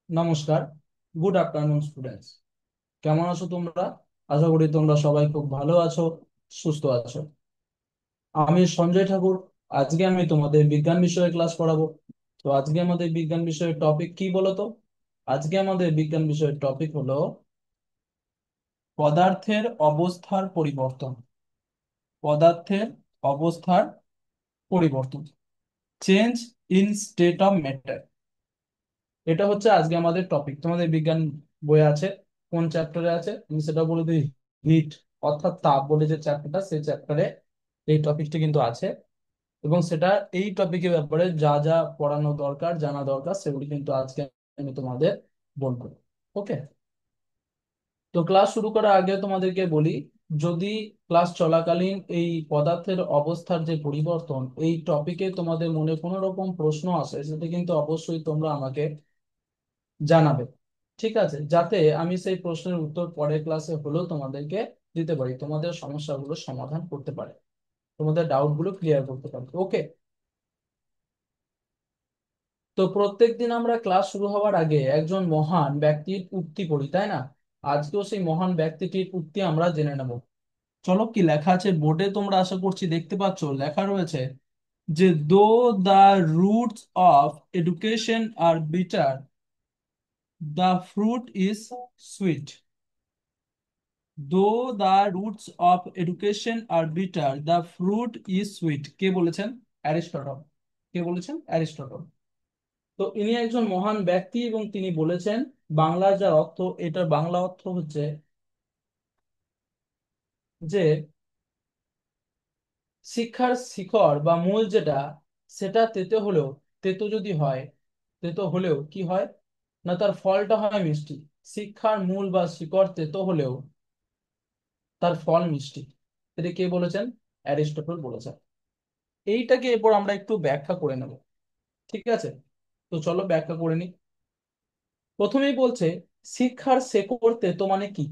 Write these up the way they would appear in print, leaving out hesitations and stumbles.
নমস্কার। Good afternoon students. কেমন আছো তোমরা? আশা করি তোমরা সবাই খুব ভালো আছো, সুস্থ আছো। আমি সঞ্জয় ঠাকুর। আজকে আমি তোমাদের বিজ্ঞান বিষয়ে ক্লাস করাবো। তো আজকে আমাদের বিজ্ঞান বিষয়ের টপিক কি বলো তো? আজকে আমাদের বিজ্ঞান বিষয়ের টপিক হলো পদার্থের অবস্থার পরিবর্তন। পদার্থের অবস্থার পরিবর্তন, change in state of matter. এটা হচ্ছে আজকে আমাদের টপিক। তোমাদের বিজ্ঞান বই আছে, কোন চ্যাপ্টারে আছে আমি সেটা বলে দিই। হিট, অর্থাৎ তাপ বলে যে চ্যাপ্টারটা, সেই চ্যাপ্টারে এই টপিকটা কিন্তু আছে। এবং সেটা এই টপিকের ব্যাপারে যা যা পড়ানো দরকার, জানা দরকার, সেগুলি কিন্তু আজকে আমি তোমাদের বলবো। ওকে। তো ক্লাস শুরু করার আগে তোমাদেরকে বলি, যদি ক্লাস চলাকালীন এই পদার্থের অবস্থার যে পরিবর্তন এই টপিকে তোমাদের মনে কোনো রকম প্রশ্ন আসে, সেটা কিন্তু অবশ্যই তোমরা আমাকে জানাবে। ঠিক আছে, যাতে আমি সেই প্রশ্নের উত্তর পরের ক্লাসে হলেও তোমাদেরকে দিতে পারি, তোমাদের সমস্যাগুলো সমাধান করতে পারে, তোমাদের ডাউট গুলো ক্লিয়ার করতে পারে। ওকে। তো প্রত্যেকদিন আমরা ক্লাস শুরু হওয়ার আগে একজন মহান ব্যক্তির উক্তি পড়ি, তাই না? আজকেও সেই মহান ব্যক্তিটির উক্তি আমরা জেনে নেব। চলো, কি লেখা আছে বোর্ডে তোমরা আশা করছি দেখতে পাচ্ছ। লেখা রয়েছে যে though the roots of education are bitter, the fruit is sweet. Though the roots of education are bitter, the fruit is sweet. কে বলেছেন? অ্যারিস্টটল। কে বলেছেন? অ্যারিস্টটল। তো ইনি একজন মহান ব্যক্তি এবং তিনি বলেছেন, বাংলার যার অর্থ, এটার বাংলা অর্থ হচ্ছে যে শিক্ষার শিখর বা মূল যেটা, সেটা তেতো হলেও, তেতো যদি হয়, তেতো হলেও কি হয় না, তার ফলটা হয় মিষ্টি। শিক্ষার মূল বা শিকড় তেতো হলেও তার ফল মিষ্টি। এটা কে বলেছেন? অ্যারিস্টটল বলেছেন। এইটাকে এরপর আমরা একটু ব্যাখ্যা করে নেব। ঠিক আছে, তো চলো ব্যাখ্যা করে নিই। প্রথমেই বলছে, শিক্ষার শেকড় তেতো মানে কি?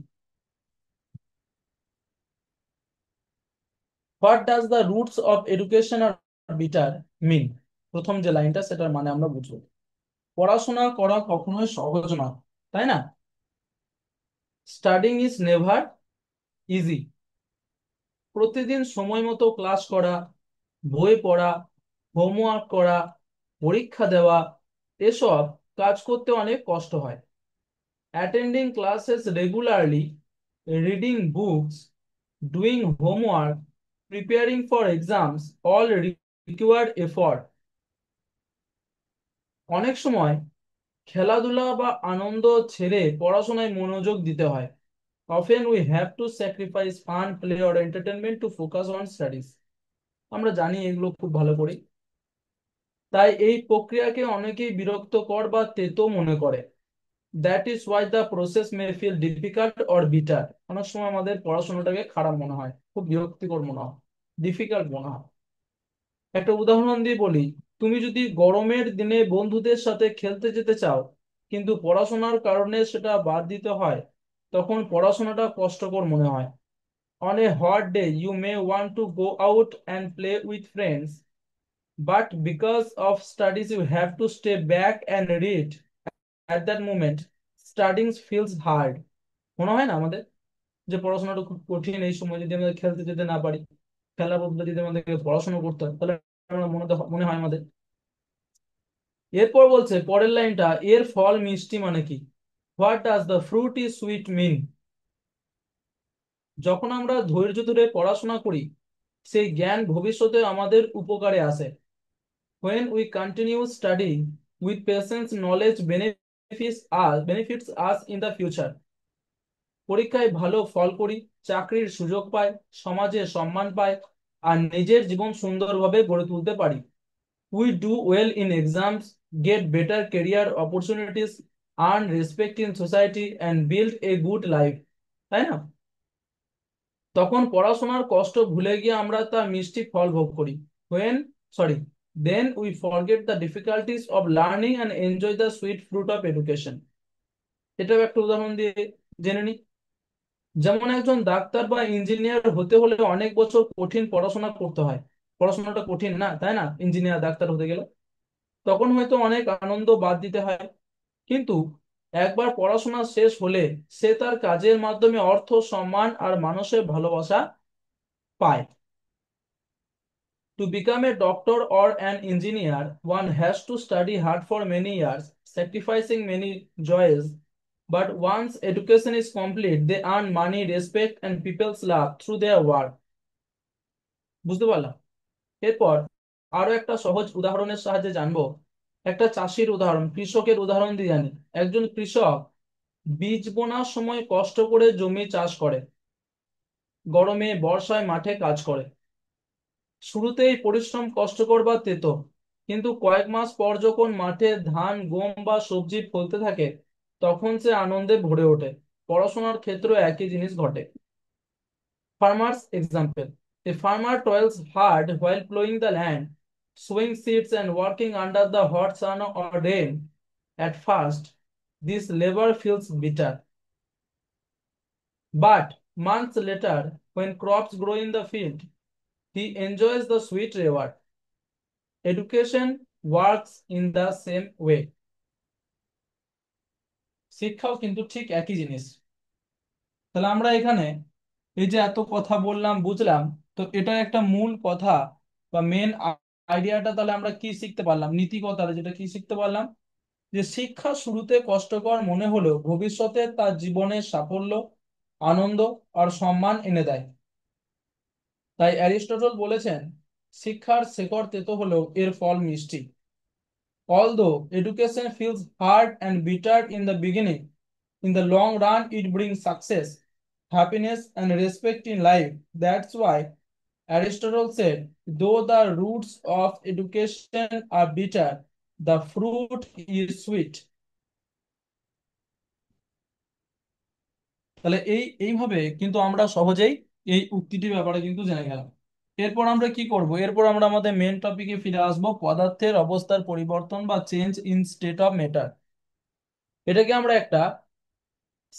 What does the roots of education are bitter mean? প্রথম যে লাইনটা, সেটার মানে আমরা বুঝবো। পড়াশোনা করা কখনোই সহজ নয়, তাই না? Studying is never easy. প্রতিদিন সময় মতো ক্লাস করা, বই পড়া, হোমওয়ার্ক করা, পরীক্ষা দেওয়া, এসব কাজ করতে অনেক কষ্ট হয়। Attending classes regularly, reading books, doing homework, preparing for exams all require effort. অনেক সময় খেলাধুলা বা আনন্দ ছেড়ে পড়াশোনায় মনোযোগ দিতে হয়। Often we have to sacrifice fun, play or entertainment to focus on studies. আমরা জানি এগুলো খুব ভালো করে। তাই এই প্রক্রিয়াকে অনেকেই বিরক্তকর বা তেতো মনে করে। That is why the process may feel difficult or bitter. অনেক সময় আমাদের পড়াশোনাটাকে খারাপ মনে হয়, খুব বিরক্তিকর মনে হয়, ডিফিকাল্ট মনে হয়। একটা উদাহরণ দিয়ে বলি, তুমি যদি গরমের দিনে বন্ধুদের সাথে খেলতে যেতে চাও, কিন্তু পড়াশোনার কারণে সেটা বাদ দিতে হয়, তখন পড়াশোনাটা কষ্টকর মনে হয়। On a hot day you may want to go out and play with friends, but because of studies you have to stay back and read. At that moment studying feels hard. মনে হয় না আমাদের যে পড়াশোনাটা খুব কঠিন? এই সময় যদি আমরা খেলতে যেতে না পারি, খেলার বদলে যদি আমাদেরকে পড়াশোনা করতে হয়, তাহলে আমরা মনে হয় আমাদের। এরপর বলছে পরের লাইনটা, এর ফল মিষ্টি মানে কি? What does the fruit is sweet mean? যখন আমরা ধৈর্য ধরে পড়াশোনা করি, সেই জ্ঞান ভবিষ্যতে আমাদের উপকারে আসে। when we continue studying with patience, knowledge benefits us in the future. পরীক্ষায় ভালো ফল করি, চাকরির সুযোগ পাই, সমাজে সম্মান পাই, আর নিজের জীবন সুন্দরভাবে গড়ে তুলতে পারি। We do well in exams, get better career opportunities, earn respect in society and build a good life. তাই না? তখন পড়াশোনার কষ্ট ভুলে গিয়ে আমরা তার মিষ্টি ফল ভোগ করি। when sorry then we forget the difficulties of learning and enjoy the sweet fruit of education. এটাও একটা উদাহরণ দিয়ে জেনে নিই। যেমন একজন ডাক্তার বা ইঞ্জিনিয়ার হতে হলে অনেক বছর কঠিন পড়াশোনা করতে হয়। পড়াশোনাটা কঠিন না, তাই না? ইঞ্জিনিয়ার ডাক্তার হতে গেলে তখন হয়তো অনেক আনন্দ বাদ দিতে হয়। কিন্তু একবার পড়াশোনা শেষ হলে সে তার কাজের মাধ্যমে অর্থ, সম্মান আর মানুষের ভালোবাসা পায়। To become a doctor or an engineer, one has to study hard for many years, sacrificing many joys. But once education is complete, they earn money, respect, and people's love through their work. বুঝতে পারলাম? এরপর আরো একটা সহজ উদাহরণের সাহায্যে জানবো। একটা চাষির উদাহরণ, কৃষকের উদাহরণ দিয়ে জানি। একজন কৃষক বীজ বোনার সময় কষ্ট করে জমি চাষ করে, গরমে বর্ষায় মাঠে কাজ করে। শুরুতেই পরিশ্রম কষ্টকর বা তেতো, কিন্তু কয়েক মাস পর যখন মাঠে ধান, গম বা সবজি ফলতে থাকে, তখন সে আনন্দে ভরে ওঠে। পড়াশোনার ক্ষেত্রেও একই জিনিস ঘটে। Farmer's example. A farmer toils hard while plowing the land, sowing seeds and working under the hot sun or rain. At first, this labor feels bitter. But months later, when crops grow in the field, he enjoys the sweet reward. Education works in the same way. শিক্ষাও কিন্তু ঠিক একই জিনিস। তাহলে আমরা এখানে এই যে এত কথা বললাম বুঝলাম, তো এটা একটা মূল কথা বা মেন আইডিয়াটা তাহলে আমরা কি শিখতে পারলাম, নীতি কথাটা যেটা কি শিখতে পারলাম, যে শিক্ষা শুরুতে কষ্টকর মনে হলেও ভবিষ্যতে তার জীবনের সাফল্য, আনন্দ আর সম্মান এনে দেয়। তাই অ্যারিস্টটল বলেছেন, শিক্ষার শেকড় তেতো হলেও এর ফল মিষ্টি। Although education feels hard and bitter in the beginning, in the long run it brings success, happiness, and respect in life. That's why Aristotle said, though the roots of education are bitter, the fruit is sweet. তাহলে এইভাবে কিন্তু আমরা সহজেই এই উক্তিটির ব্যাপারে কিন্তু জেনে গেলাম। এরপর আমরা কি করব, এরপর আমরা আমাদের মেন টপিকে ফিরে আসব, পদার্থের অবস্থার পরিবর্তন বা change in state of matter. এটাকে আমরা একটা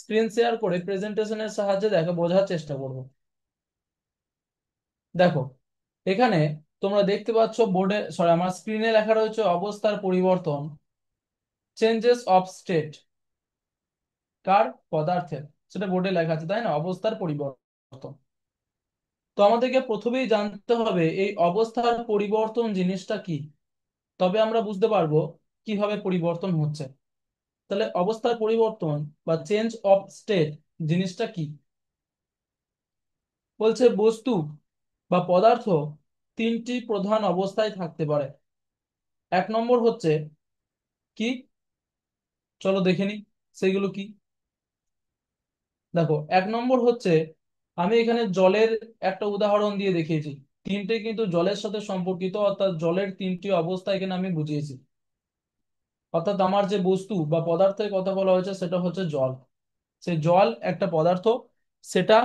স্ক্রিন শেয়ার করে প্রেজেন্টেশনের সাহায্যে দেখে বোঝার চেষ্টা করব। দেখো, এখানে তোমরা দেখতে পাচ্ছ বোর্ডে, সরি আমার স্ক্রিনে লেখা রয়েছে অবস্থার পরিবর্তন, চেঞ্জেস অফ স্টেট। কার? পদার্থের। সেটা বোর্ডে লেখা আছে তাই না, অবস্থার পরিবর্তন। তো আমাদেরকে প্রথমেই জানতে হবে এই অবস্থার পরিবর্তন জিনিসটা কি, তবে আমরা বুঝতে পারবো কিভাবে পরিবর্তন হচ্ছে। তাহলে অবস্থার পরিবর্তন বা চেঞ্জ অফ স্টেট জিনিসটা কি? বলছে বস্তু বা পদার্থ তিনটি প্রধান অবস্থায় থাকতে পারে। এক নম্বর হচ্ছে কি, চলো দেখে নিই সেগুলো কি। দেখো, এক নম্বর হচ্ছে, আমি এখানে জলের একটা উদাহরণ দিয়ে দেখিয়েছি। তিনটে কিন্তু জলের সাথে সম্পর্কিত, অর্থাৎ জলের তিনটি অবস্থা এখানে আমি বুঝিয়েছি। অর্থাৎ আমার যে বস্তু বা পদার্থের কথা বলা হয়েছে সেটা হচ্ছে জল। সেই জল একটা পদার্থ, সেটা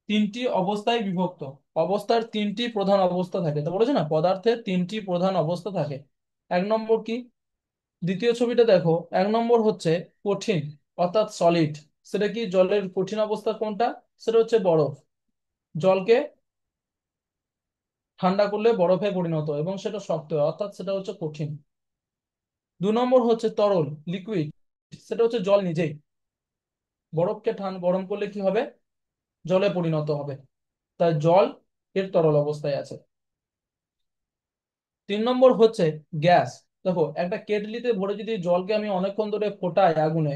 তিনটি অবস্থায় বিভক্ত। অবস্থার তিনটি প্রধান অবস্থা থাকে, তো বলেছে না পদার্থের তিনটি প্রধান অবস্থা থাকে। এক নম্বর কি, দ্বিতীয় ছবিটা দেখো, এক নম্বর হচ্ছে কঠিন অর্থাৎ সলিড। সেটা কি, জলের কঠিন অবস্থা কোনটা? সেটা হচ্ছে বরফ। জলকে ঠান্ডা করলে বরফে পরিণত হয় এবং সেটা শক্ত হয়, অর্থাৎ সেটা হচ্ছে কঠিন। দু নম্বর হচ্ছে তরল, লিকুইড। সেটা হচ্ছে জল নিজেই, বরফকে গরম করলে কি হবে, জলে পরিণত হবে। তাই জল এর তরল অবস্থায় আছে। তিন নম্বর হচ্ছে গ্যাস। দেখো, একটা কেটলিতে ভরে যদি জলকে আমি অনেকক্ষণ ধরে ফোটাই আগুনে,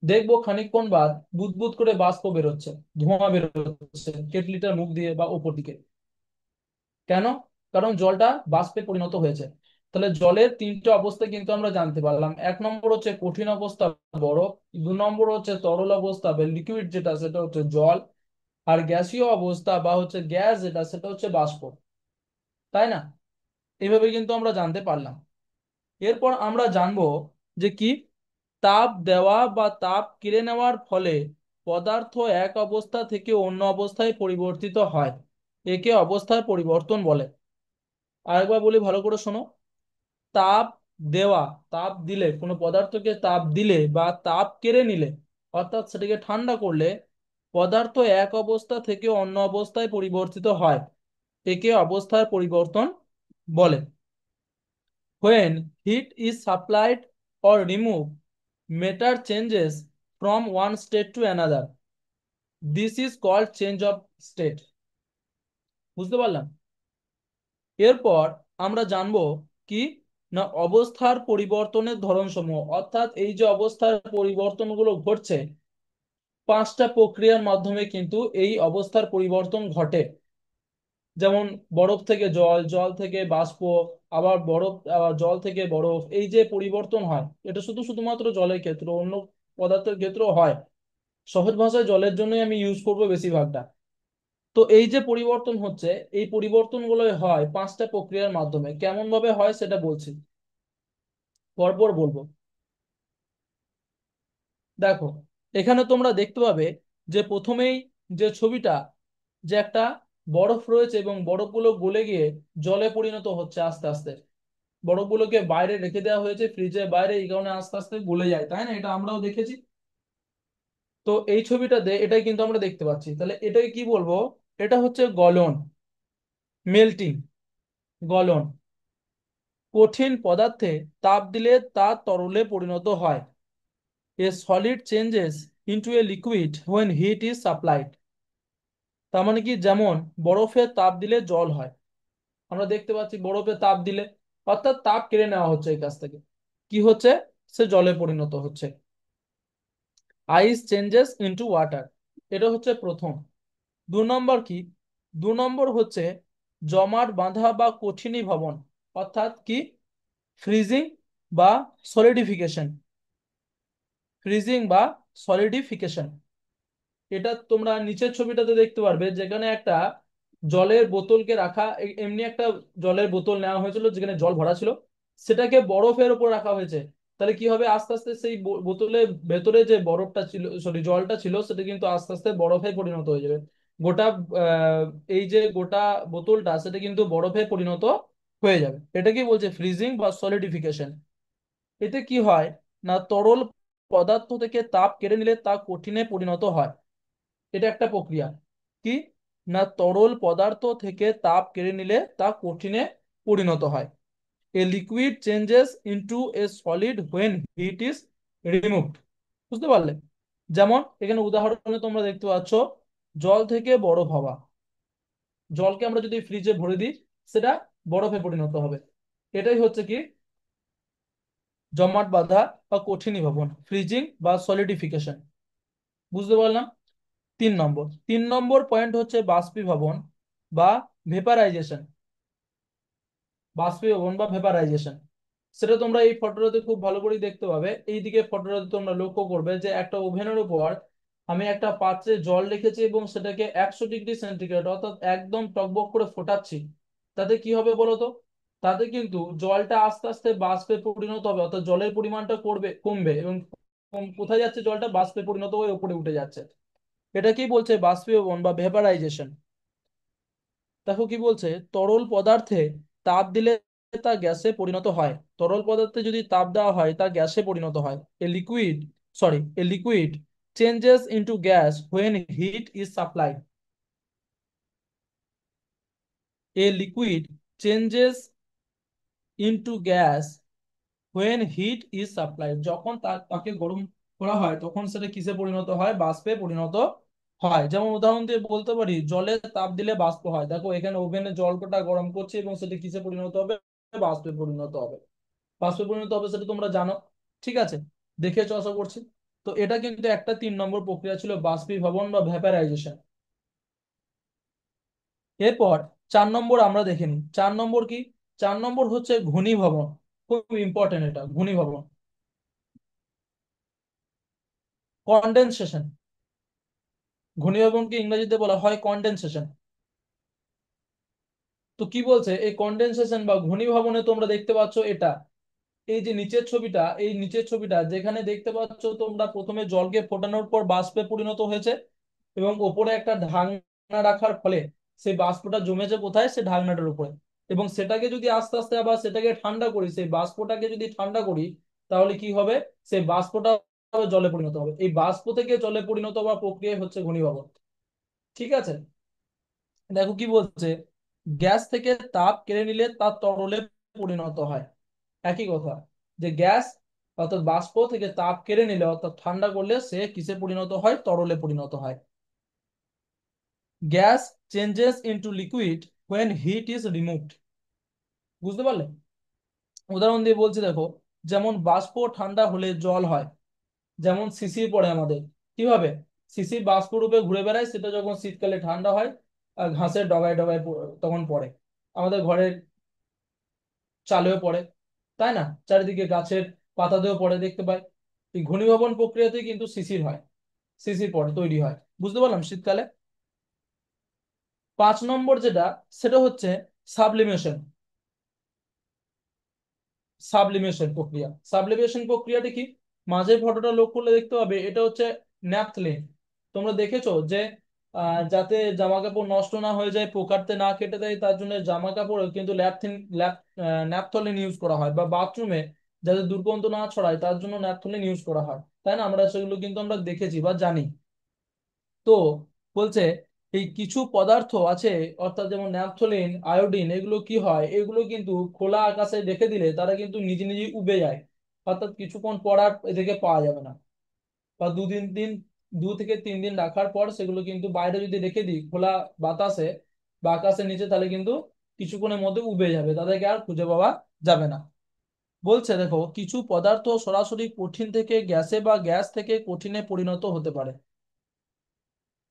দেখবো খানিকক্ষণ বাদ বুদবুদ করে বাষ্প বেরোচ্ছে, ধোঁয়া বেরোচ্ছে কেটলিটার মুখ দিয়ে বা উপর দিকে। কেন? কারণ জলটা বাষ্পে পরিণত হয়েছে। তাহলে জলের তিনটে অবস্থা কিন্তু আমরা জানতে পারলাম। এক নম্বর হচ্ছে কঠিন অবস্থা, বরফ। দু নম্বর হচ্ছে তরল অবস্থা বা লিকুইড যেটা, সেটা হচ্ছে জল। আর গ্যাসীয় অবস্থা বা হচ্ছে গ্যাস যেটা, সেটা হচ্ছে বাষ্প। তাই না? এইভাবে কিন্তু আমরা জানতে পারলাম। এরপর আমরা জানবো যে কি, তাপ দেওয়া বা তাপ কেড়ে নেওয়ার ফলে পদার্থ এক অবস্থা থেকে অন্য অবস্থায় পরিবর্তিত হয়, একে অবস্থার পরিবর্তন বলে। আরেকবার বলি, ভালো করে শোনো। তাপ দেওয়া, তাপ দিলে, কোনো পদার্থকে তাপ দিলে বা তাপ কেড়ে নিলে, অর্থাৎ সেটাকে ঠান্ডা করলে পদার্থ এক অবস্থা থেকে অন্য অবস্থায় পরিবর্তিত হয়, একে অবস্থার পরিবর্তন বলে। When heat is supplied or removed, matter changes from one state to another. This is called change of state. বুঝতে পারলাম? এরপর আমরা জানবো কি না অবস্থার পরিবর্তনের ধরনসমূহ, অর্থাৎ এই যে অবস্থার পরিবর্তনগুলো ঘটছে, পাঁচটা প্রক্রিয়ার মাধ্যমে কিন্তু এই অবস্থার পরিবর্তন ঘটে। যেমন বরফ থেকে জল, জল থেকে বাষ্প, আবার বরফ, আবার জল থেকে বরফ, এই যে পরিবর্তন হয়, এটা শুধুমাত্র জলের ক্ষেত্রে, অন্য পদার্থের ক্ষেত্রেও হয়। সহজ ভাষায় জলের জন্যই আমি ইউজ করবো বেশিরভাগটা। তো এই যে পরিবর্তন হচ্ছে, এই পরিবর্তনগুলো হয় পাঁচটা প্রক্রিয়ার মাধ্যমে। কেমন ভাবে হয় সেটা বলছি, পরপর বলবো। দেখো, এখানে তোমরা দেখতে পাবে যে প্রথমেই যে ছবিটা, যে একটা বরফ রয়েছে এবং বরফগুলো গলে গিয়ে জলে পরিণত হচ্ছে আস্তে আস্তে। বরফগুলোকে বাইরে রেখে দেওয়া হয়েছে ফ্রিজের বাইরে, এই কারণে আস্তে আস্তে গলে যায়, তাই না? এটা আমরাও দেখেছি। তো এই ছবিটাতে এটাই কিন্তু আমরা দেখতে পাচ্ছি। তাহলে এটাকে কি বলবো? এটা হচ্ছে গলন, মেল্টিং, গলন। কঠিন পদার্থে তাপ দিলে তা তরলে পরিণত হয়। A solid changes into a liquid when heat is supplied. তার মানে কি, যেমন বরফে তাপ দিলে জল হয়, আমরা দেখতে পাচ্ছি বরফে তাপ দিলে, অর্থাৎ তাপ কেড়ে নেওয়া হচ্ছে এই কাছ থেকে, কি হচ্ছে? সে জলে পরিণত হচ্ছে। আইস চেঞ্জেস ইনটু ওয়াটার, এটা হচ্ছে প্রথম। 2 নম্বর কি? 2 নম্বর হচ্ছে জমাট বাঁধা বা কঠিনীভবন, অর্থাৎ কি, ফ্রিজিং বা সলিডিফিকেশন। ফ্রিজিং বা সলিডিফিকেশন, এটা তোমরা নিচের ছবিটাতে দেখতে পারবে, যেখানে একটা জলের বোতলকে রাখা, এমনি একটা জলের বোতল নেওয়া হয়েছিল যেখানে জল ভরা ছিল, সেটাকে বরফের উপর রাখা হয়েছে। তাহলে কি হবে? আস্তে আস্তে সেই বোতলের ভেতরে যে বরফটা ছিল, সরি জলটা ছিল, সেটা কিন্তু আস্তে আস্তে বরফে পরিণত হয়ে যাবে। গোটা আহ, এই যে গোটা বোতলটা, সেটা কিন্তু বরফে পরিণত হয়ে যাবে। এটা কি বলছে? ফ্রিজিং বা সলিডিফিকেশন। এতে কি হয় না, তরল পদার্থ থেকে তাপ কেড়ে নিলে তা কঠিনে পরিণত হয়। এটা একটা প্রক্রিয়া। কি না, তরল পদার্থ থেকে তাপ কেড়ে নিলে তা কঠিনে পরিণত হয়। A liquid changes into a solid when heat is removed. বুঝতে পারলে? যেমন এখানে উদাহরণে তোমরা দেখতে পাচ্ছ, জল থেকে বরফ হওয়া। জলকে আমরা যদি ফ্রিজে ভরে দিই, সেটা বরফে পরিণত হবে। এটাই হচ্ছে কি, জমাট বাঁধা বা কঠিনীভবন, ফ্রিজিং বা সলিডিফিকেশন। বুঝতে পারলাম? 3 নম্বর, 3 নম্বর পয়েন্ট হচ্ছে বাষ্পীভবন বা ভেপারাইজেশন। বাষ্পীভবন বা ভেপারাইজেশন, সেটা তোমরা এই ফটোটাতে খুব ভালো করে দেখতে পাবে। এইদিকে ফটোটাতে তোমরা লক্ষ্য করবে যে একটা ওভেনের উপর আমি একটা পাত্রে জল রেখেছি এবং সেটাকে 100 ডিগ্রি সেন্টিগ্রেড, অর্থাৎ একদম টকবক করে ফোটাচ্ছি। তাতে কি হবে বলো তো? তাতে কিন্তু জলটা আস্তে আস্তে বাষ্পে পরিণত হবে, অর্থাৎ জলের পরিমাণটা কমবে এবং কোথায় যাচ্ছে জলটা? বাষ্পে পরিণত হয়ে উপরে উঠে যাচ্ছে। এটা কি বলছে? বাষ্পীভবন বা ভেপারাইজেশন। দেখো কি বলছে, তরল পদার্থে তাপ দিলে তা গ্যাসে পরিণত হয়। তরল পদার্থে যদি তাপ দেওয়া হয় তা গ্যাসে পরিণত হয়। A liquid changes into gas when heat is supplied. A liquid changes into gas when heat is supplied, যখন তাকে গরম করা হয় তখন সেটা কিসে পরিণত হয়? বাষ্পে পরিণত হয়। যেমন উদাহরণ দিয়ে বলতে পারি, জলে তাপ দিলে বাষ্প হয়। দেখো এখানে ওভেনে জলটা গরম করছে এবং সেটা কিসে পরিণত হবে? বাষ্পে পরিণত হবে। বাষ্পে পরিণত হবে, সেটা তোমরা জানো। ঠিক আছে, দেখেছো আশা করছি। তো এটা কিন্তু একটা 3 নম্বর প্রক্রিয়া ছিল, বাষ্পীভবন বা ভ্যাপারাইজেশন। এরপর 4 নম্বর আমরা দেখে নিই। 4 নম্বর কি? 4 নম্বর হচ্ছে ঘনীভবন। খুব ইম্পর্টেন্ট এটা, ঘনীভবন, কন্ডেনসেশন। ঘনীভবনকে ইংরেজিতে বলা হয় কন্ডেনসেশন। তো কি বলছে, এই কন্ডেনসেশন বা ঘনীভবনে তোমরা দেখতে পাচ্ছ এটা, এই যে নিচের ছবিটা, এই নিচের ছবিটা যেখানে দেখতে পাচ্ছ তোমরা, প্রথমে জলকে ফোটানোর পর বাষ্পে পরিণত হয়েছে এবং ওপরে একটা ঢাকনা রাখার ফলে সেই বাষ্পটা জমেছে কোথায়? সে ঢাকনাটার উপরে। এবং সেটাকে যদি আস্তে আস্তে আবার সেটাকে ঠান্ডা করি, সেই বাষ্পটাকে যদি ঠান্ডা করি, তাহলে কি হবে? সেই বাষ্পটা জলে পরিণত হবে। এই বাষ্প থেকে জলে পরিণত হওয়ার প্রক্রিয়া হচ্ছে ঘনীভবন। ঠিক আছে, দেখো কি বলছে, গ্যাস থেকে তাপ কেড়ে নিলে তা তরলে পরিণত হয়। একই কথা, যে গ্যাস অর্থাৎ বাষ্প থেকে তাপ কেড়ে নিলে অর্থাৎ ঠান্ডা করলে সে কিসে পরিণত হয়, তরলে পরিণত হয়। Gas changes into liquid when heat is removed. বুঝতে পারলে? উদাহরণ দিয়ে বলছি দেখো, যেমন বাষ্প ঠান্ডা হলে জল হয়, যেমন শিশির পড়ে আমাদের। কিভাবে? শিশির বাষ্প রূপে ঘুরে বেড়ায়, সেটা যখন শীতকালে ঠান্ডা হয় আর ঘাসের ডগায় ডগায় তখন পড়ে, আমাদের ঘরের চালেও পড়ে, তাই না? চারিদিকে গাছের পাতাতেও পড়ে দেখতে পাই। এই ঘনীভবন প্রক্রিয়াতে কিন্তু শিশির হয়, শিশির পড়ে তৈরি হয়। বুঝতে পারলাম শীতকালে। 5 নম্বর যেটা, সেটা হচ্ছে সাবলিমেশন। সাবলিমেশন প্রক্রিয়া, সাবলিমেশন প্রক্রিয়াটা কি? মাঝের ফটোটা লক্ষ্য করলে দেখতে পাবে এটা হচ্ছে ন্যাপথলিন। তোমরা দেখেছো যে যাতে জামা কাপড় নষ্ট না হয়ে যায়, পোকাতে না কেটে দেয়, তার জন্য জামা কাপড়ে কিন্তু ন্যাপথলিন ইউজ করা হয়, বা বাথরুমে যাতে দুর্গন্ধ না ছড়ায় তার জন্য ন্যাপথলিন ইউজ করা হয়, তাই না? আমরা সেগুলো কিন্তু আমরা দেখেছি বা জানি। তো বলছে এই কিছু পদার্থ আছে, অর্থাৎ যেমন ন্যাপথলিন, আয়োডিন, এগুলো কি হয়, এগুলো কিন্তু খোলা আকাশে রেখে দিলে তারা কিন্তু নিজে নিজে উবে যায়। অর্থাৎ কিছুক্ষণ পর আর এদেরকে পাওয়া যাবে না, বা 2 থেকে 3 দিন রাখার পর সেগুলো কিন্তু বাইরে যদি রেখে দিই খোলা বাতাসে বা আকাশের নিচে, তাহলে কিন্তু কিছুক্ষণের মধ্যে উবে যাবে, তাদেরকে আর খুঁজে পাওয়া যাবে না। বলছে দেখো, কিছু পদার্থ সরাসরি কঠিন থেকে গ্যাসে বা গ্যাস থেকে কঠিনে পরিণত হতে পারে।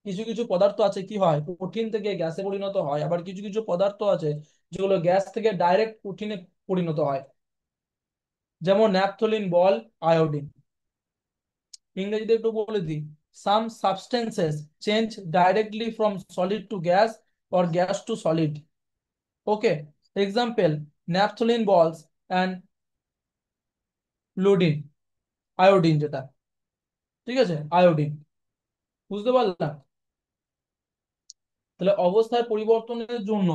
কিছু কিছু পদার্থ আছে কি হয়, কঠিন থেকে গ্যাসে পরিণত হয়, আবার কিছু কিছু পদার্থ আছে যেগুলো গ্যাস থেকে ডাইরেক্ট কঠিনে পরিণত হয়, যেমন ন্যাপথলিন, বল, আয়োডিন। ইংরেজিতে একটু বলে দিই, some substances change directly from solid to gas or gas to solid. Okay, example naphthalene balls and iodine, iodine যেটা, ঠিক আছে, আয়োডিন। বুঝতে পারলাম? তাহলে অবস্থার পরিবর্তনের জন্য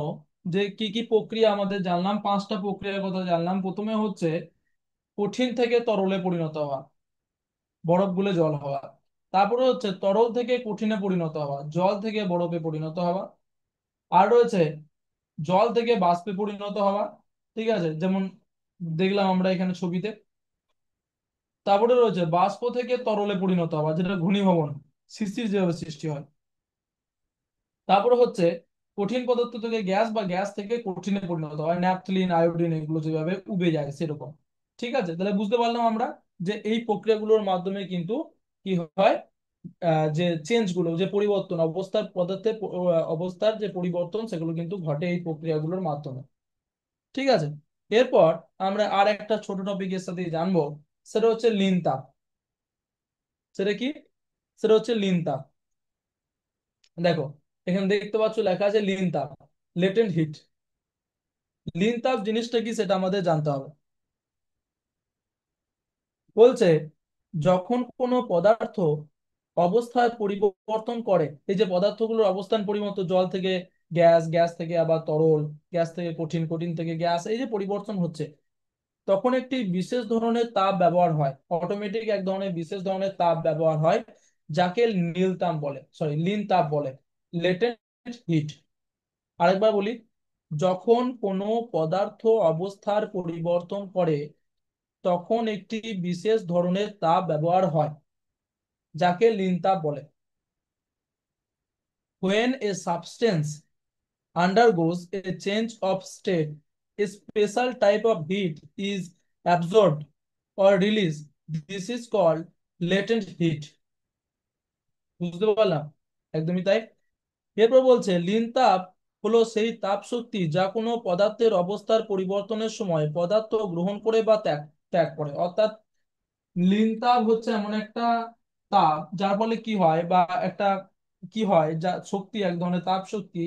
যে কি কি প্রক্রিয়া আমাদের জানলাম, 5টা প্রক্রিয়ার কথা জানলাম। প্রথমে হচ্ছে কঠিন থেকে তরলে পরিণত হওয়া, বরফ গুলে জল হওয়া। তারপরে হচ্ছে তরল থেকে কঠিনে পরিণত হওয়া, জল থেকে বরফে পরিণত হওয়া। আর রয়েছে জল থেকে বাষ্পে পরিণত হওয়া, ঠিক আছে, যেমন দেখলাম আমরা এখানে ছবিতে। তারপরে রয়েছে বাষ্প থেকে তরলে পরিণত হওয়া, যেটা ঘনীভবন, সৃষ্টির যেভাবে সৃষ্টি হয়। তারপরে হচ্ছে কঠিন পদার্থ থেকে গ্যাস বা গ্যাস থেকে কঠিনে পরিণত হয়, ন্যাপথলিন, আয়োডিন, এগুলো যেভাবে উবে যায় সেরকম। ঠিক আছে, তাহলে বুঝতে পারলাম আমরা যে এই প্রক্রিয়াগুলোর মাধ্যমে কিন্তু কি হয়, যে চেঞ্জ গুলো, যে পরিবর্তন অবস্থার পদার্থের অবস্থার যে পরিবর্তন, সেগুলো কিন্তু ঘটে এই প্রক্রিয়াগুলোর মাধ্যমে। ঠিক আছে, এরপর আমরা আর একটা ছোট টপিকের সাথে জানবো, সেটা হচ্ছে লিন তাপ। সেটা কি? সেটা হচ্ছে লিন তাপ। দেখো, এখানে দেখতে পাচ্ছ লেখা আছে লিন তাপ, লেটেন্ট হিট। লিন তাপ জিনিসটা কি সেটা আমাদের জানতে হবে। বলছে যখন কোনো পদার্থ অবস্থার পরিবর্তন করে, এই যে পদার্থগুলোর অবস্থান পরিবর্তন, জল থেকে গ্যাস, গ্যাস থেকে আবার তরল, গ্যাস থেকে কঠিন, কঠিন থেকে গ্যাস, এই যে পরিবর্তন হচ্ছে, তখন একটি বিশেষ ধরনের তাপ ব্যবহার হয়, অটোমেটিক এক ধরনের বিশেষ ধরনের তাপ ব্যবহার হয়, যাকে নীল তাপ বলে, সরি লিন তাপ বলে, লেটেন্ট হিট। আরেকবার বলি, যখন কোনো পদার্থ অবস্থার পরিবর্তন করে তখন একটি বিশেষ ধরনের তাপ ব্যবহার হয়, যাকে লিন তাপ বলে। When a substance undergoes a change of state, a special type of heat is absorbed or released. This is called latent heat. বুঝতে পারলাম? একদমই তাই। এরপর বলছে লিন তাপ হলো সেই তাপ শক্তি যা কোনো পদার্থের অবস্থার পরিবর্তনের সময় পদার্থ গ্রহণ করে বা ত্যাগ ত্যাগ করে। অর্থাৎ লিন তাপ হচ্ছে এমন একটা তাপ যার ফলে কি হয়, বা একটা কি হয়, যা শক্তি, এক ধরনের তাপ শক্তি,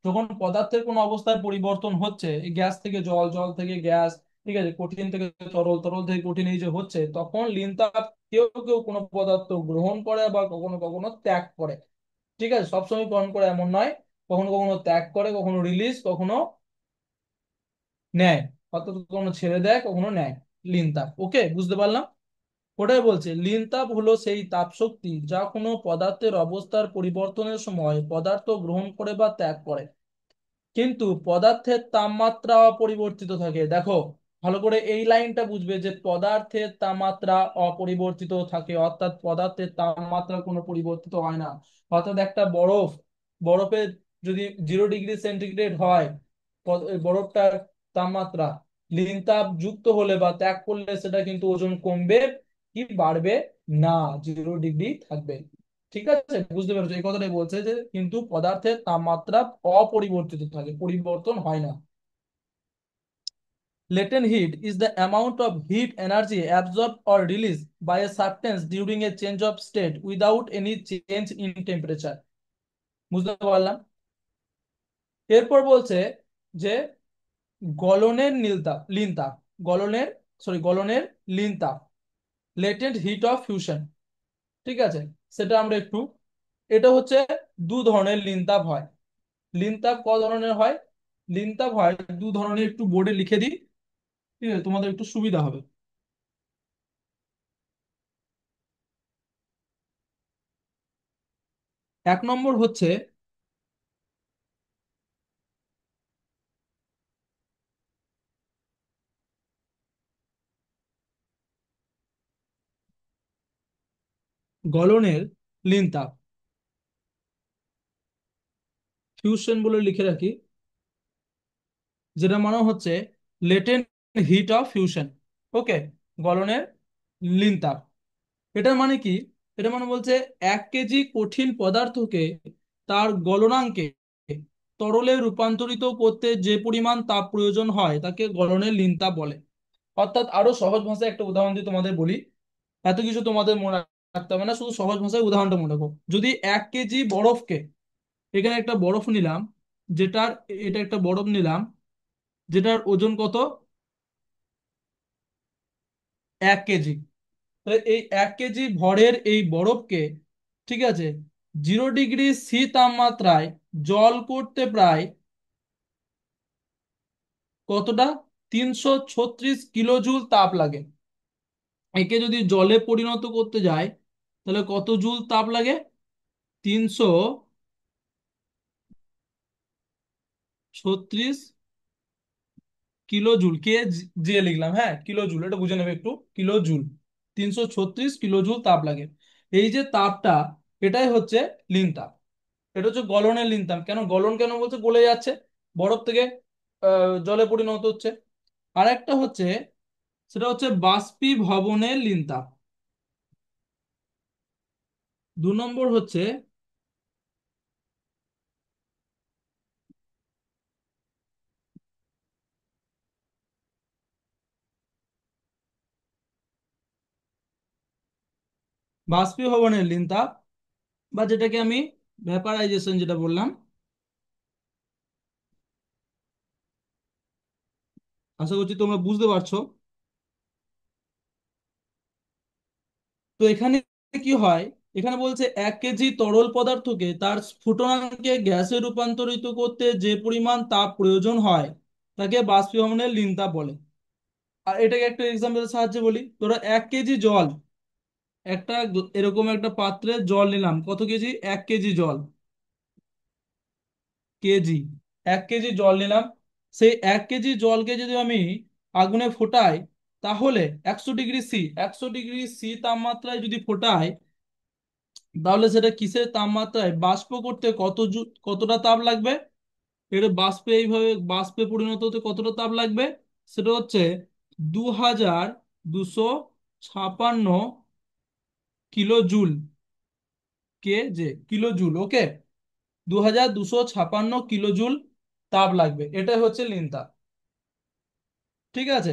যখন পদার্থের কোনো অবস্থার পরিবর্তন হচ্ছে, এই গ্যাস থেকে জল, জল থেকে গ্যাস, ঠিক আছে, কঠিন থেকে তরল, তরল থেকে কঠিন, এই যে হচ্ছে, তখন লিন তাপ কেউ কেউ কোনো পদার্থ গ্রহণ করে বা কখনো কখনো ত্যাগ করে। ঠিক আছে, সবসময় গ্রহণ করে এমন নয়, কখনো কখনো ত্যাগ করে, কখনো রিলিজ, কখনো নেয়, অর্থাৎ কখনো ছেড়ে দেয়, কখনো নেয়। লিন তাপ, ওকে, বুঝতে পারলাম। ওটাই বলছে লিন তাপ হলো সেই তাপ শক্তি যা কোনো পদার্থের অবস্থার পরিবর্তনের সময় পদার্থ গ্রহণ করে বা ত্যাগ করে, কিন্তু পদার্থের তাপমাত্রা অপরিবর্তিত থাকে। দেখো, ভালো করে এই লাইনটা বুঝবে যে পদার্থের তাপমাত্রা অপরিবর্তিত থাকে, অর্থাৎ পদার্থের তাপমাত্রা কোনো পরিবর্তিত হয় না। অর্থাৎ একটা বরফের যদি 0 ডিগ্রি সেন্টিগ্রেড হয়, এই বরফটার তাপমাত্রা ঋণ তাপ যুক্ত হলে বা ত্যাগ করলে সেটা কিন্তু ওজন কমবে কি বাড়বে না, 0 ডিগ্রি থাকবে। ঠিক আছে, বুঝতে পেরেছো? এই কথাটাই বলছে যে কিন্তু পদার্থের তাপমাত্রা অপরিবর্তিত থাকে, পরিবর্তন হয় না। Latent heat is the amount of heat energy absorbed or released by a substance during a change of state without any change in temperature. বুঝতে পারলাম? এরপর বলছে যে গলনের নীলতাপ লিনতাপ গলনের গলনের লিনতাপ, লেটেন্ট হিট অফ ফিউশন। ঠিক আছে, সেটা আমরা একটু, এটা হচ্ছে দু ধরনের লিনতাপ হয়। লিনতাপ ক ধরনের হয়? লিনতাপ হয় দু ধরনের, একটু বোর্ডে লিখে দিই, ঠিক আছে, তোমাদের একটু সুবিধা হবে। এক নম্বর হচ্ছে গলনের লিনতাপ, ফিউশন বলে লিখে রাখি, যেটা মানে হচ্ছে লেটেন্ট হিট অফ ফিউশন। ওকে, গলনের লিনতাপ, এটা মানে কি? এটা মানে বলছে 1 কেজি কঠিন পদার্থকে তার গলনাঙ্কে তরলে রূপান্তরিত করতে যে পরিমাণ তাপ প্রয়োজন হয় তাকে গলনের লিনতাপ বলে। অর্থাৎ আরো সহজ ভাষায় একটা উদাহরণ দিয়ে তোমাদের বলি, এত কিছু তোমাদের মনে রাখতে হবে না, শুধু সহজ ভাষায় উদাহরণটা মনে রাখো। যদি 1 কেজি বরফকে, এখানে একটা বরফ নিলাম, যেটার, এটা একটা বরফ নিলাম যেটার ওজন কত? 1 কেজি। তাহলে এই 1 কেজি ভরের এই বরফকে, ঠিক আছে, 0 ডিগ্রি সি তাপমাত্রায় জল করতে প্রায় কতটা? 336 কিলো জুল তাপ লাগে। একে যদি জলে পরিণত করতে যায় তাহলে কত জুল তাপ লাগে? 336 কিলো জুল। কে যে লিখলাম, হ্যাঁ, কিলো জুল, এটা বুঝে নেবে একটু, কিলো জুল। 336 কিলো জুল তাপ লাগে। এই যে তাপটা, এটাই হচ্ছে লিন তাপ। এটা হচ্ছে গলনের লিন তাপ। কেন গলন, কেন বলছে? গলে যাচ্ছে, বরফ থেকে জলে পরিণত হচ্ছে। আর একটা হচ্ছে, সেটা হচ্ছে বাষ্পীভবনের লিন তাপ। 2 নম্বর হচ্ছে বাষ্পীভবনের লিন তাপ, বা যেটাকে আমি ভ্যাপারাইজেশন যেটা বললাম। আশা করছি তোমরা বুঝতে পারছো। তো এখানে কি হয়? এখানে বলছে 1 কেজি তরল পদার্থকে তার স্ফুটনাঙ্কে গ্যাসে রূপান্তরিত করতে যে পরিমাণ তাপ প্রয়োজন হয় তাকে বাষ্পীভবনের লিন তাপ বলে। আর এটাকে একটা এক্সাম্পলের সাহায্যে বলি। ধরো 1 কেজি জল, একটা এরকম একটা পাত্রে জল নিলাম, কত কেজি? 1 কেজি জল, কেজি, 1 কেজি জল নিলাম। সেই 1 কেজি জলকে যদি আমি আগুনে ফোটাই, তাহলে 100 ডিগ্রি সি তাপমাত্রায় যদি ফোটাই, তাহলে সেটা কিসের তাপমাত্রায় বাষ্প করতে কতটা তাপ লাগবে? এটা বাষ্পে, এইভাবে বাষ্পে পরিণত হতে কতটা তাপ লাগবে? সেটা হচ্ছে 2256 কিলো জুল। কে যে kilo joule, okay, 2256 kilo joule তাপ লাগবে। এটাই হচ্ছে লিন তাপ। ঠিক আছে,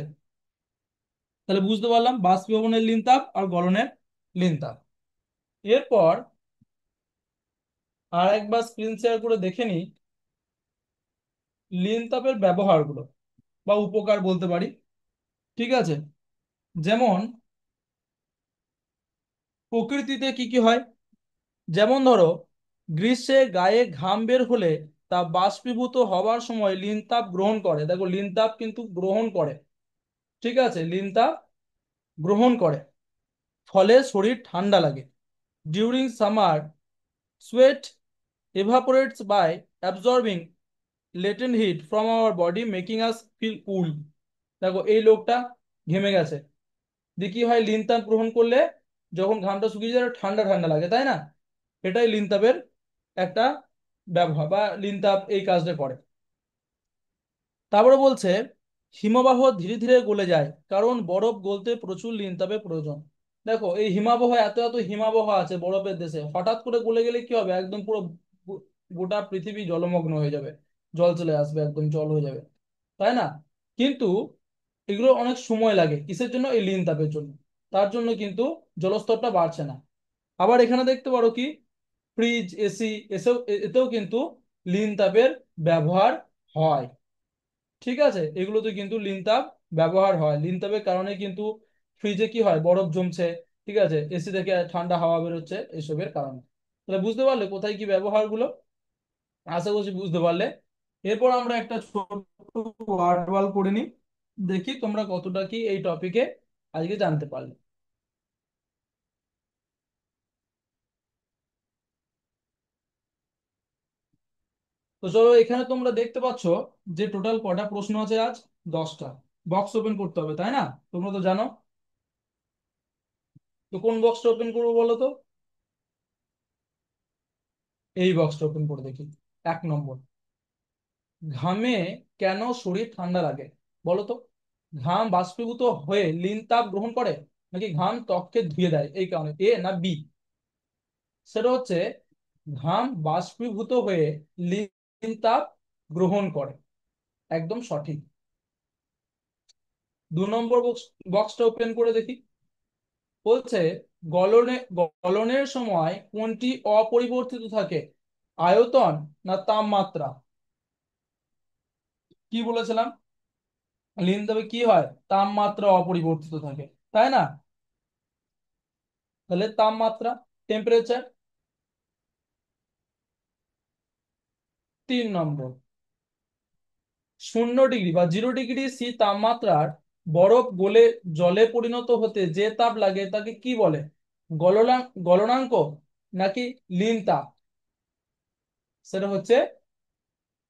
তাহলে বুঝতে পারলাম বাষ্পীভবনের লিন তাপ আর গলনের লিন তাপ। এরপর আর একবার স্ক্রিন শেয়ার করে দেখে নিই লিন তাপের ব্যবহারগুলো বা উপকার বলতে পারি। ঠিক আছে, যেমন প্রকৃতিতে কি কি হয়, যেমন ধরো গ্রীষ্মে গায়ে ঘাম বের হলে তা বাষ্পীভূত হওয়ার সময় লিন তাপ গ্রহণ করে। দেখো, লিন তাপ কিন্তু গ্রহণ করে। ঠিক আছে, লিন তাপ গ্রহণ করে, ফলে শরীর ঠান্ডা লাগে। During summer, sweat evaporates by absorbing latent heat from our body, making us feel cool. দেখো এই লোকটা ঘেমে গেছে, দিয়ে কি হয়, লিন তাপ গ্রহণ করলে যখন ঘামটা শুকিয়ে যায় ঠান্ডা ঠান্ডা লাগে, তাই না? এটাই লিন তাপের একটা ব্যবহার, বা লিন তাপ এই কাজটা করে। তারপরে বলছে হিমবাহ ধীরে ধীরে গলে যায় কারণ বরফ গলতে প্রচুর লিনতাপের প্রয়োজন। দেখো এই হিমাবহ, এত এত হিমাবহ আছে বরফের দেশে, হঠাৎ করে গলে গেলে কি হবে, একদম পুরো গোটা পৃথিবী জলমগ্ন হয়ে যাবে, জল চলে আসবে, একদম জল হয়ে যাবে, তাই না? কিন্তু এগুলো অনেক সময় লাগে, কিসের জন্য, এই লিনতাপের জন্য। তার জন্য কিন্তু জলস্তরটা বাড়ছে না। আবার এখানে দেখতে পারো কি, ফ্রিজ, এসি, এতেও কিন্তু লিনতাপের ব্যবহার হয়। ঠিক আছে, এগুলোতে কিন্তু লিনতাপ ব্যবহার হয়, লিনতাপের কারণে কিন্তু ফ্রিজে কি হয়, বরফ জমছে, ঠিক আছে, এসি থেকে ঠান্ডা হাওয়া বেরোচ্ছে, এসবের কারণে। তাহলে বুঝতে পারলে কোথায় কি ব্যবহারগুলো, আশা করছি বুঝতে পারলে। এরপর আমরা একটা ছোট ওয়ার্ড ওয়াল করে নিই, দেখি তোমরা কতটা কি এই টপিকে আজকে জানতে পারলে। তো চলো, এখানে তোমরা দেখতে পাচ্ছ যে টোটাল কটা প্রশ্ন আছে আজ, 10টা। বক্স ওপেন করতে হবে, তাই না? তোমরা তো জানো। তো কোন বক্সটা ওপেন করবো বলো তো? এই বক্সটা ওপেন করে দেখি। 1 নম্বর, ঘামে কেন শরীর ঠান্ডা লাগে, বলো তো? ঘাম বাষ্পীভূত হয়ে লিন তাপ গ্রহণ করে, নাকি ঘাম ত্বককে ধুয়ে দেয় এই কারণে, এ না বি? সেটা হচ্ছে ঘাম বাষ্পীভূত হয়ে লিন তাপ গ্রহণ করে, একদম সঠিক। 2 নম্বর বক্সটা ওপেন করে দেখি। বলছে গলনের সময় কোনটি অপরিবর্তিত থাকে, আয়তন না তাপমাত্রা? কি বলেছিলাম, লিন তবে কি হয়, তাপমাত্রা অপরিবর্তিত থাকে, তাই না? তাহলে তাপমাত্রা, টেম্পারেচার। 3 নম্বর, 0 ডিগ্রি বা 0 ডিগ্রি সি তাপমাত্রার বরফ গলে জলে পরিণত হতে যে তাপ লাগে তাকে কি বলে, গলনাঙ্ক নাকি লিন তাপ? সেটা হচ্ছে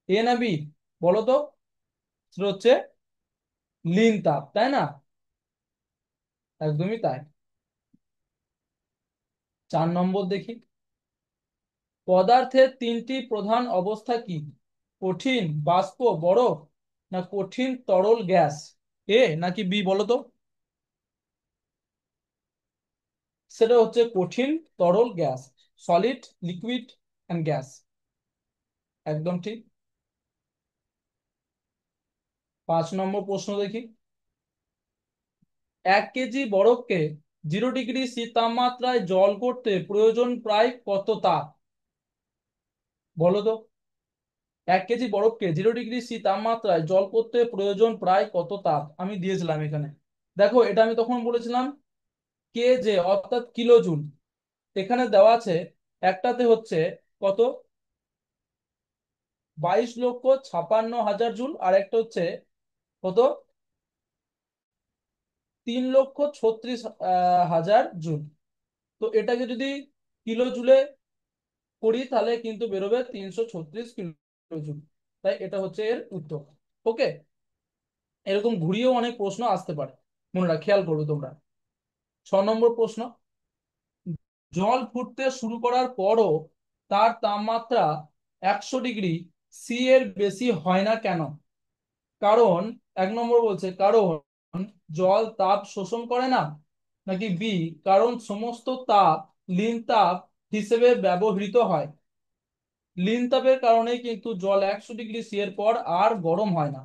এ না বি, বলো তো? সেটা হচ্ছে লিন তাপ, তাই না? একদমই তাই। 4 নম্বর দেখি, পদার্থের 3টি প্রধান অবস্থা কি, কঠিন বাষ্প বরফ না কঠিন তরল গ্যাস, এ নাকি বি, বলো তো? সেটা হচ্ছে কঠিন তরল gas, solid, liquid and gas, একদম ঠিক। 5 নম্বর প্রশ্ন দেখি, 1 কেজি বরফকে 0 ডিগ্রি সি তাপমাত্রায় জল করতে প্রয়োজন প্রায় কত তাপ, বলো তো? 1 কেজি বরফকে 0 ডিগ্রি সি তাপমাত্রায় জল করতে প্রয়োজন প্রায় কত তাপ, আমি দিয়েছিলাম এখানে। দেখো এটা আমি তখন বলেছিলাম কেজে, অর্থাৎ কিলো জুল। এখানে দেওয়া আছে একটাতে হচ্ছে কত, 22,56,000 জুল, আর একটা হচ্ছে কত, 3,36,000 জুল। তো এটাকে যদি কিলো জুলে করি তাহলে কিন্তু বেরোবে 336 কিলো জুল। তাই এটা হচ্ছে এর উত্তর। ওকে, এরকম ঘুরিয়েও অনেক প্রশ্ন আসতে পারে, মনে রাখ, খেয়াল করবে তোমরা। 6 নম্বর প্রশ্ন, জল ফুটতে শুরু করার পরও তার তাপমাত্রা 100 ডিগ্রি সি এর বেশি হয় না কেন? কারণ, 1 নম্বর বলছে কারণ জল তাপ শোষণ করে না, নাকি বি, কারণ সমস্ত তাপ লিন তাপ হিসেবে ব্যবহৃত হয়। লিন তাপের কারণেই কিন্তু জল 100 ডিগ্রি সি এর পর আর গরম হয় না,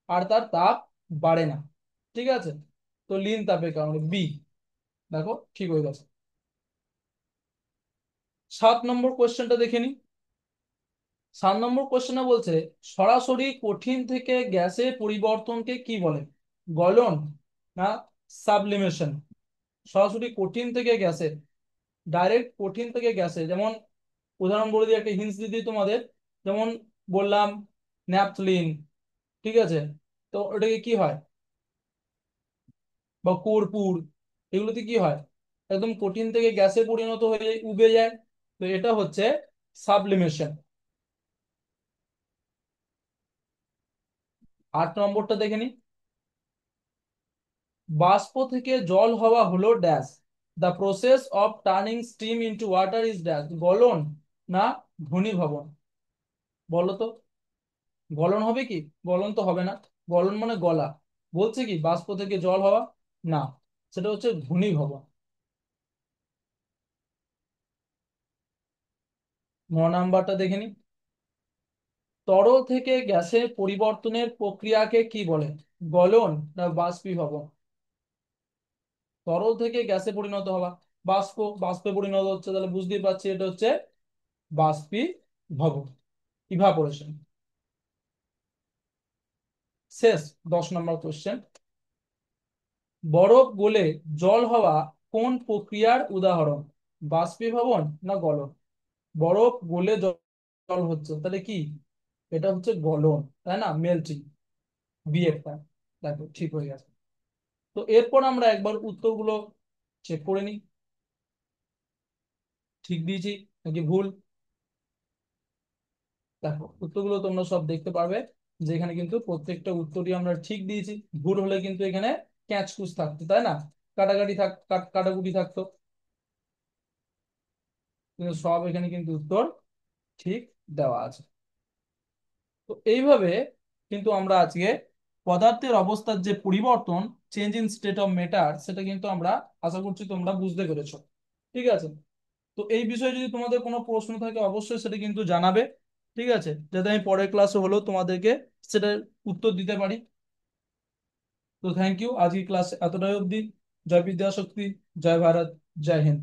আর তার তাপ বাড়ে না। ঠিক আছে, তো লিন তাপের কারণে বি, দেখো ঠিক হয়ে গেছে। 7 নম্বর কোয়েশ্চেনটা দেখে নি। 7 নম্বর কোয়েশ্চেনে বলছে সরাসরি কঠিন থেকে গ্যাসে পরিবর্তনকে কি বলে, গলন না সাবলিমেশন? সরাসরি কঠিন থেকে গ্যাসে, ডাইরেক্ট কঠিন থেকে গ্যাসে, যেমন উদাহরণ বলে দিই, একটা হিন্টস দিয়ে দিই তোমাদের। যেমন বললাম ন্যাপথলিন, ঠিক আছে, তো ওটাকে কি হয়, বা কর্পূর, এগুলোতে কি হয়, একদম কঠিন থেকে গ্যাসে পরিণত হয়ে উবে যায়। তো এটা হচ্ছে সাবলিমেশন। 8 নম্বরটা দেখে নি। বাষ্প থেকে জল হওয়া হলো dash. The process of turning steam into water is dash. গলন না ঘনীভবন? বলো তো। গলন হবে কি? গলন তো হবে না। গলন মানে গলা। বলছে কি বাষ্প থেকে জল হওয়া? না, সেটা হচ্ছে ঘনীভবন। 9 নাম্বারটা দেখে নি। তরল থেকে গ্যাসে পরিবর্তনের প্রক্রিয়াকে কি বলে? গলন না বাষ্পীভবন? তরল থেকে গ্যাসে পরিণত হওয়া, বাষ্প, বাষ্পে পরিণত হচ্ছে, তাহলে বুঝতেই পারছি এটা হচ্ছে বাষ্পীভবন, ইভাপোরেশন। শেষ, 10 নম্বর কোশ্চেন। বরফ গলে জল হওয়া কোন প্রক্রিয়ার উদাহরণ? বাষ্পীভবন না গলন? বরফ গলে জল হচ্ছে, তাহলে কি? এটা হচ্ছে গলন, তাই না? মেল্টিং, বি একটা। দেখো ঠিক হয়ে গেছে। তো এরপর আমরা একবার উত্তরগুলো চেক করে নিই, ঠিক দিয়েছি নাকি ভুল। দেখো উত্তরগুলো তোমরা সব দেখতে পারবে যে এখানে কিন্তু প্রত্যেকটা উত্তরই আমরা ঠিক দিয়েছি। ভুল হলে কিন্তু এখানে ক্যাচ কুচ থাকতো, তাই না? কাটাকাটি কাটাকুটি থাকতো। কিন্তু সব এখানে কিন্তু উত্তর ঠিক দেওয়া আছে। তো এইভাবে কিন্তু আমরা আজকে পদার্থের অবস্থার যে পরিবর্তন, change in state of matter, সেটা কিন্তু আমরা আশা করছি তোমরা বুঝতে পেরেছো। ঠিক আছে। তো এই বিষয়ে যদি তোমাদের কোনো প্রশ্ন থাকে অবশ্যই সেটা কিন্তু জানাবে। ঠিক আছে, যাতে আমি পরের ক্লাসে হলেও তোমাদেরকে সেটার উত্তর দিতে পারি। তো থ্যাংক ইউ, আজকে ক্লাস এতটাই অবধি। জয় বিদ্যাশক্তি, জয় ভারত, জয় হিন্দ।